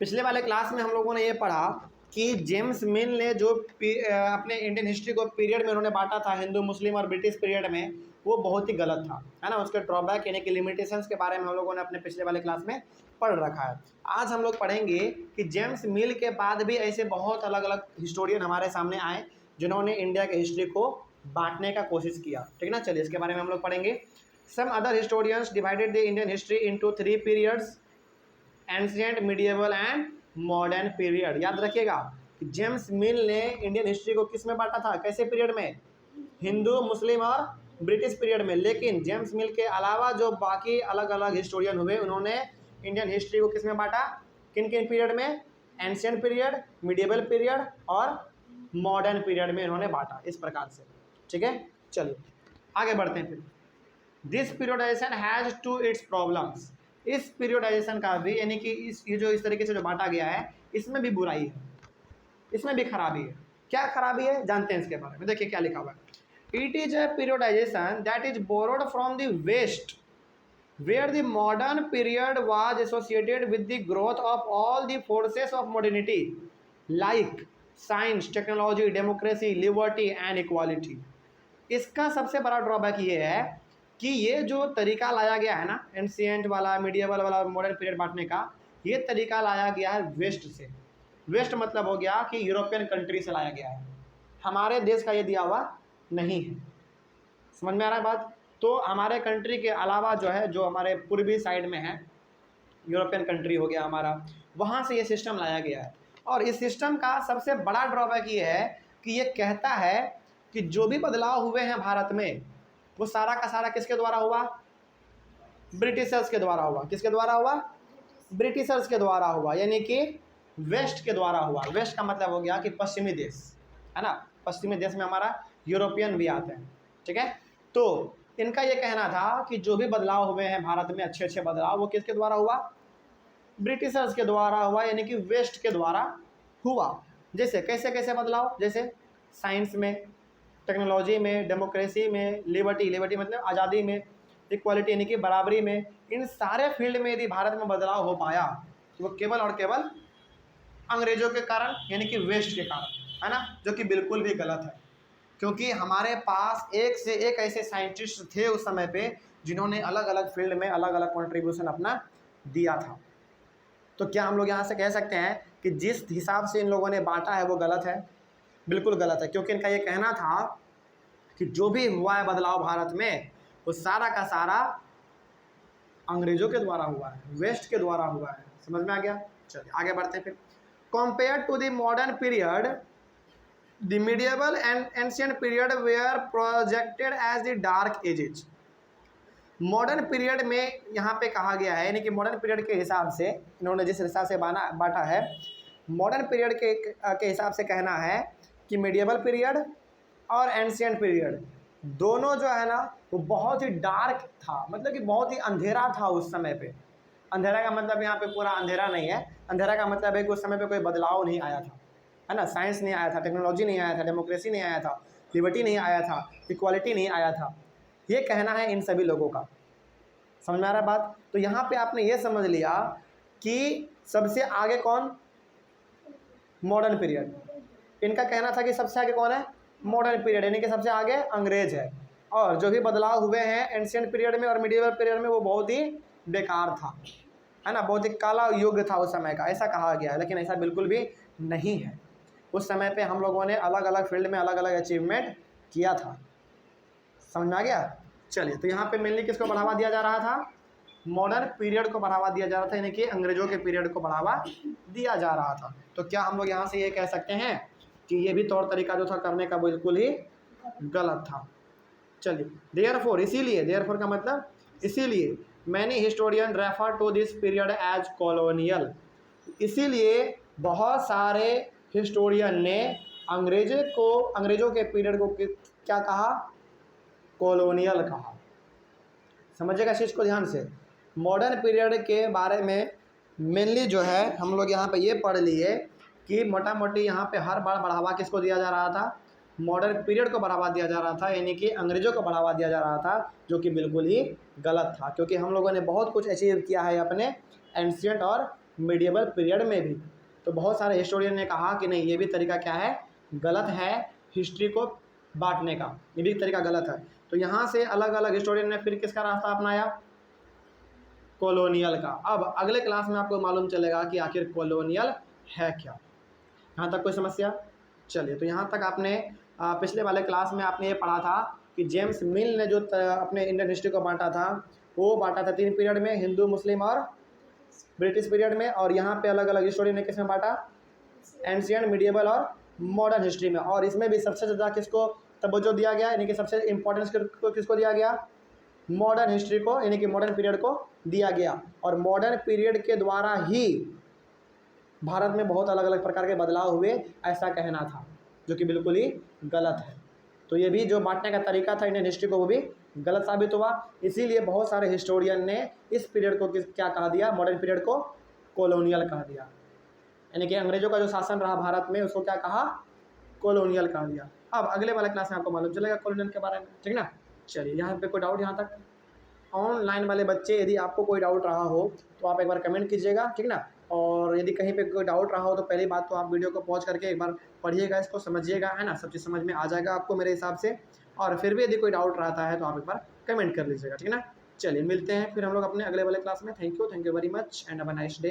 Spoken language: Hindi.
पिछले वाले क्लास में हम लोगों ने ये पढ़ा कि जेम्स मिल ने जो अपने इंडियन हिस्ट्री को पीरियड में उन्होंने बांटा था हिंदू मुस्लिम और ब्रिटिश पीरियड में, वो बहुत ही गलत था, है ना। उसके ड्रॉबैक यानी कि लिमिटेशंस के बारे में हम लोगों ने अपने पिछले वाले क्लास में पढ़ रखा है। आज हम लोग पढ़ेंगे कि जेम्स मिल के बाद भी ऐसे बहुत अलग अलग हिस्टोरियन हमारे सामने आए जिन्होंने इंडिया के हिस्ट्री को बांटने का कोशिश किया, ठीक ना। चलिए इसके बारे में हम लोग पढ़ेंगे। Some other historians divided the Indian history into 3 periods, ancient, medieval and modern period. याद रखिएगा कि जेम्स मिल ने इंडियन हिस्ट्री को किस में बांटा था, कैसे पीरियड में, हिंदू मुस्लिम और ब्रिटिश पीरियड में। लेकिन जेम्स मिल के अलावा जो बाकी अलग अलग हिस्टोरियन हुए उन्होंने इंडियन हिस्ट्री को किस में बांटा, किन किन पीरियड में, एंशिएंट पीरियड, मिडिएवल पीरियड और मॉडर्न पीरियड में इन्होंने बांटा, इस प्रकार से, ठीक है। चलिए आगे बढ़ते हैं। फिर this periodization has two its problems. इस पीरियडाइजेशन का भी यानी कि इस तरीके से जो बांटा गया है इसमें भी बुराई है, इसमें भी खराबी है। क्या खराबी है जानते हैं इसके बारे में। देखिए क्या लिखा हुआ है। It is a periodization that is borrowed from the west where the modern period was associated with the growth of all the forces of modernity like science, technology, democracy, liberty and equality. इसका सबसे बड़ा ड्रॉबैक ये है कि ये जो तरीका लाया गया है ना, एंशिएंट वाला, मीडिएवल वाला, मॉडर्न पीरियड बांटने का, ये तरीका लाया गया है वेस्ट से। वेस्ट मतलब हो गया कि यूरोपियन कंट्री से लाया गया है, हमारे देश का ये दिया हुआ नहीं है। समझ में आ रहा है बात। तो हमारे कंट्री के अलावा जो है, जो हमारे पूर्वी साइड में है, यूरोपियन कंट्री हो गया हमारा, वहाँ से ये सिस्टम लाया गया है। और इस सिस्टम का सबसे बड़ा ड्रॉबैक ये है कि ये कहता है कि जो भी बदलाव हुए हैं भारत में वो सारा का सारा किसके द्वारा हुआ, ब्रिटिशर्स के द्वारा हुआ। किसके द्वारा हुआ, ब्रिटिशर्स के द्वारा हुआ, यानी कि वेस्ट के द्वारा हुआ। वेस्ट का मतलब हो गया कि पश्चिमी देश, है ना। पश्चिमी देश में हमारा यूरोपियन भी आते हैं, ठीक है। तो इनका ये कहना था कि जो भी बदलाव हुए हैं भारत में, अच्छे अच्छे बदलाव, वो किसके द्वारा हुआ, ब्रिटिशर्स के द्वारा हुआ, यानी कि वेस्ट के द्वारा हुआ। जैसे कैसे कैसे बदलाव, जैसे साइंस में, टेक्नोलॉजी में, डेमोक्रेसी में, लिबर्टी मतलब आज़ादी में, इक्वालिटी यानी कि बराबरी में, इन सारे फील्ड में यदि भारत में बदलाव हो पाया वो केवल और केवल अंग्रेजों के कारण, यानी कि वेस्ट के कारण, है ना। जो कि बिल्कुल भी गलत है, क्योंकि हमारे पास एक से एक ऐसे साइंटिस्ट थे उस समय पे जिन्होंने अलग अलग फील्ड में अलग अलग कंट्रीब्यूशन अपना दिया था। तो क्या हम लोग यहाँ से कह सकते हैं कि जिस हिसाब से इन लोगों ने बांटा है वो गलत है? बिल्कुल गलत है, क्योंकि इनका ये कहना था कि जो भी हुआ है बदलाव भारत में वो सारा का सारा अंग्रेजों के द्वारा हुआ है, वेस्ट के द्वारा हुआ है। समझ में आ गया। चलिए आगे बढ़ते हैं। फिर compare to the modern period, the medieval and ancient period were projected as the dark ages. Modern period में यहाँ पे कहा गया है, यानी कि मॉडर्न पीरियड के हिसाब से इन्होंने जिस हिसाब से बांटा है, मॉडर्न पीरियड के हिसाब से कहना है कि मिडिएवल पीरियड और एंशिएंट पीरियड दोनों जो है ना वो बहुत ही डार्क था, मतलब कि बहुत ही अंधेरा था उस समय पे। अंधेरा का मतलब यहाँ पे पूरा अंधेरा नहीं है, अंधेरा का मतलब है कि उस समय पे कोई बदलाव नहीं आया था, है ना। साइंस नहीं आया था, टेक्नोलॉजी नहीं आया था, डेमोक्रेसी नहीं आया था, लिबर्टी नहीं आया था, इक्वालिटी नहीं आया था। ये कहना है इन सभी लोगों का। समझ में आ रहा है बात। तो यहाँ पे आपने ये समझ लिया कि सबसे आगे कौन, मॉडर्न पीरियड। इनका कहना था कि सबसे आगे कौन है, मॉडर्न पीरियड, यानी कि सबसे आगे अंग्रेज है। और जो भी बदलाव हुए हैं एंशिएंट पीरियड में और मिडिएवल पीरियड में वो बहुत ही बेकार था, है ना, बहुत ही काला युग था उस समय का, ऐसा कहा गया है। लेकिन ऐसा बिल्कुल भी नहीं है। उस समय पे हम लोगों ने अलग अलग फील्ड में अलग अलग अचीवमेंट किया था। समझ में आ गया। चलिए, तो यहाँ पे मेनली किसको बढ़ावा दिया जा रहा था, मॉडर्न पीरियड को बढ़ावा दिया जा रहा था, यानी कि अंग्रेजों के पीरियड को बढ़ावा दिया जा रहा था। तो क्या हम लोग यहाँ से ये कह सकते हैं कि ये भी तौर तरीका जो था करने का बिल्कुल ही गलत था। चलिए, देयरफॉर, इसीलिए, देयरफॉर का मतलब इसीलिए, many historian refer to this period as colonial. इसीलिए बहुत सारे हिस्टोरियन ने अंग्रेजों के पीरियड को क्या कहा, कॉलोनियल कहा। समझिएगा इस चीज़ को ध्यान से। मॉडर्न पीरियड के बारे में मेनली जो है हम लोग यहाँ पे ये पढ़ लिए कि मोटा मोटी यहाँ पे हर बार बढ़ावा किसको दिया जा रहा था, मॉडर्न पीरियड को बढ़ावा दिया जा रहा था, यानी कि अंग्रेजों को बढ़ावा दिया जा रहा था, जो कि बिल्कुल ही गलत था। क्योंकि हम लोगों ने बहुत कुछ अचीव किया है अपने एंशिएंट और मीडिएवल पीरियड में भी। तो बहुत सारे हिस्टोरियन ने कहा कि नहीं, ये भी तरीका क्या है, गलत है हिस्ट्री को बांटने का, ये भी तरीका गलत है। तो यहाँ से अलग अलग हिस्टोरियन ने फिर किसका रास्ता अपनाया, कॉलोनियल का। अब अगले क्लास में आपको मालूम चलेगा कि आखिर कॉलोनियल है क्या। यहाँ तक कोई समस्या? चलिए, तो यहाँ तक आपने पिछले वाले क्लास में आपने ये पढ़ा था कि जेम्स मिल ने जो अपने इंडियन हिस्ट्री को बांटा था, वो बांटा था 3 पीरियड में, हिंदू, मुस्लिम और ब्रिटिश पीरियड में। और यहाँ पे अलग अलग हिस्टोरियन ने किस में बांटा, एंशियंट, मीडिएवल और मॉडर्न हिस्ट्री में। और इसमें भी सबसे ज़्यादा किसको तवज्जो दिया गया, यानी कि सबसे इंपॉर्टेंस किसको दिया गया, मॉडर्न हिस्ट्री को, यानी कि मॉडर्न पीरियड को दिया गया। और मॉडर्न पीरियड के द्वारा ही भारत में बहुत अलग अलग प्रकार के बदलाव हुए, ऐसा कहना था, जो कि बिल्कुल ही गलत है। तो ये भी जो बांटने का तरीका था इंडियन हिस्ट्री को, वो भी गलत साबित हुआ। इसीलिए बहुत सारे हिस्टोरियन ने इस पीरियड को क्या कहा दिया, मॉडर्न पीरियड को कॉलोनियल कहा दिया, यानी कि अंग्रेजों का जो शासन रहा भारत में, उसको क्या कहा, कॉलोनियल कहा दिया। अब अगले वाले क्लास में आपको मालूम चलेगा कॉलोनियल के बारे में, ठीक ना। चलिए, यहाँ पे कोई डाउट यहाँ तक? ऑनलाइन वाले बच्चे, यदि आपको कोई डाउट रहा हो तो आप एक बार कमेंट कीजिएगा, ठीक ना। और यदि कहीं पे कोई डाउट रहा हो तो पहली बात तो आप वीडियो को पॉज करके एक बार पढ़िएगा, इसको समझिएगा, है ना, सब चीज़ समझ में आ जाएगा आपको मेरे हिसाब से। और फिर भी यदि कोई डाउट रहता है तो आप एक बार कमेंट कर लीजिएगा, ठीक है ना। चलिए, मिलते हैं फिर हम लोग अपने अगले वाले क्लास में। Thank you very much and have a nice day.